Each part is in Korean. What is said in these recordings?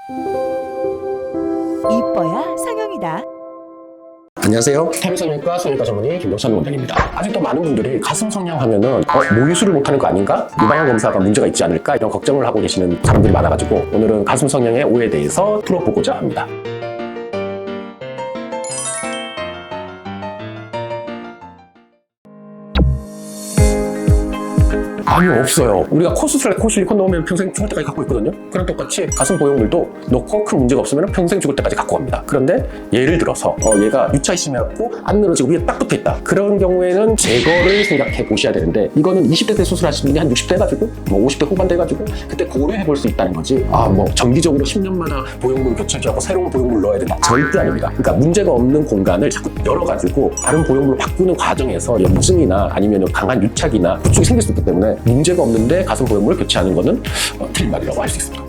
이뻐야 상영이다. 안녕하세요. 태교성형과 성형외과 전문의 김동찬 원장입니다. 아직도 많은 분들이 가슴 성형하면은 모유수를 못하는 거 아닌가? 유방암 검사가 문제가 있지 않을까? 이런 걱정을 하고 계시는 사람들이 많아가지고 오늘은 가슴 성형의 오해에 대해서 풀어보고자 합니다. 아니요, 없어요. 우리가 코 수술할 때 코 실리콘 넣으면 평생 죽을 때까지 갖고 있거든요. 그랑 똑같이 가슴 보형물도 넣고 큰 문제가 없으면 평생 죽을 때까지 갖고 갑니다. 그런데 예를 들어서 얘가 유착이 심해갖고 안 늘어지고 위에 딱 붙어있다. 그런 경우에는 제거를 생각해 보셔야 되는데, 이거는 20대 때 수술하신 분이 한 60대 해가지고 50대 후반 돼가지고 그때 고려해 볼 수 있다는 거지. 정기적으로 10년마다 보형물 교체하고 새로운 보형물 넣어야 된다. 절대 아닙니다. 그러니까 문제가 없는 공간을 자꾸 열어가지고 다른 보형물로 바꾸는 과정에서 염증이나 아니면 강한 유착이나 부축이 생길 수 있기 때문에 문제가 없는데 가슴 보형물을 교체하는 것은 틀린 말이라고 할 수 있습니다.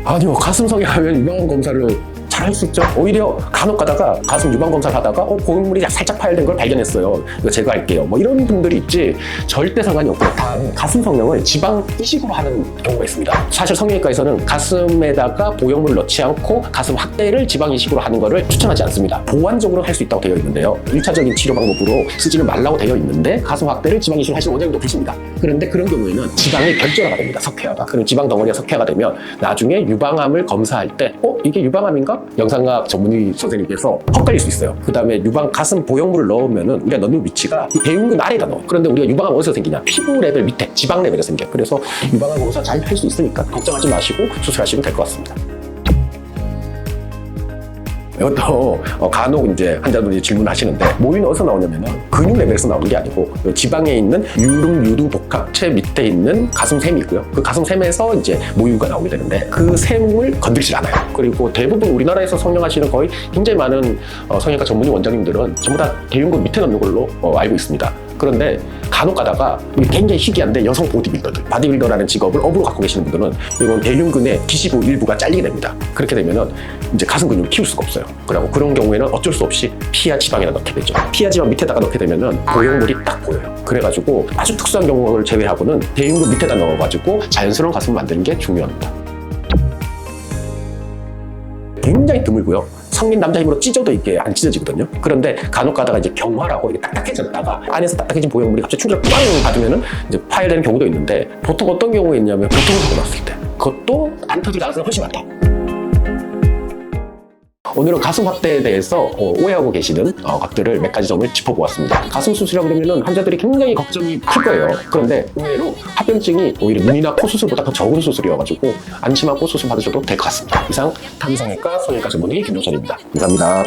아니요, 가슴 성형하면 유방암 검사를 잘 할 수 있죠. 오히려 간혹 가다가 가슴 유방 검사를 하다가 보형물이 살짝 파열된 걸 발견했어요. 이거 제거할게요. 이런 분들이 있지. 절대 상관이 없고요. 가슴 성형을 지방 이식으로 하는 경우가 있습니다. 사실 성형외과에서는 가슴에다가 보형물을 넣지 않고 가슴 확대를 지방 이식으로 하는 거를 추천하지 않습니다. 보완적으로 할 수 있다고 되어 있는데요. 1차적인 치료 방법으로 쓰지는 말라고 되어 있는데 가슴 확대를 지방 이식을 하시는 원장님도 계십니다. 그런데 그런 경우에는 지방이 결절화가 됩니다. 석회화가. 그럼 지방 덩어리가 석회화가 되면 나중에 유방암을 검사할 때 이게 유방암인가? 영상학 전문의 선생님께서 헛갈릴 수 있어요. 그 다음에 유방 가슴 보형물을 넣으면은 우리가 넣는 위치가 이 대흉근 아래에다 넣어. 그런데 우리가 유방암 어디서 생기냐? 피부 레벨 밑에, 지방 레벨에서 생겨요. 그래서 유방암 검사 잘 할 수 있으니까 걱정하지 마시고 수술하시면 될 것 같습니다. 이것도 간혹 이제 환자들이 질문하시는데, 모유는 어디서 나오냐면은 근육 레벨에서 나오는 게 아니고 지방에 있는 유름, 유두, 복합체 밑에 있는 가슴샘이 있고요. 그 가슴샘에서 이제 모유가 나오게 되는데 그 샘을 건들지 않아요. 그리고 대부분 우리나라에서 성형하시는 거의 굉장히 많은 성형외과 전문의 원장님들은 전부 다 대흉근 밑에 넣는 걸로 알고 있습니다. 그런데 간혹 가다가 굉장히 희귀한데 여성 보디빌더들, 바디빌더라는 직업을 업으로 갖고 계시는 분들은 이건 대흉근의 기시부 일부가 잘리게 됩니다. 그렇게 되면은 이제 가슴 근육을 키울 수가 없어요. 그리고 그런 경우에는 어쩔 수 없이 피하 지방에다 넣게 되죠. 피하 지방 밑에다가 넣게 되면은 보형물이 딱 보여요. 그래가지고 아주 특수한 경우를 제외하고는 대흉근 밑에다 넣어가지고 자연스러운 가슴을 만드는 게 중요합니다. 굉장히 드물고요. 성인 남자 힘으로 찢어도 이게 안 찢어지거든요. 그런데 간혹 가다가 이제 경화라고 이게 딱딱해졌다가 안에서 딱딱해진 보형물이 갑자기 충격을 빵 받으면은 이제 파열되는 경우도 있는데, 보통 어떤 경우에 있냐면 보통을 하고 났을 때 그것도 안 터질 가능성이 훨씬 많다. 오늘은 가슴 확대에 대해서 오해하고 계시는 것들을 몇 가지 점을 짚어보았습니다. 가슴 수술이라고 그러면 환자들이 굉장히 걱정이 클 거예요. 그런데 의외로 합병증이 오히려 눈이나 코 수술보다 더 적은 수술이어가지고 안심하고 수술 받으셔도 될 것 같습니다. 이상 탐성외과 성형외과 전문의 김동찬입니다. 감사합니다.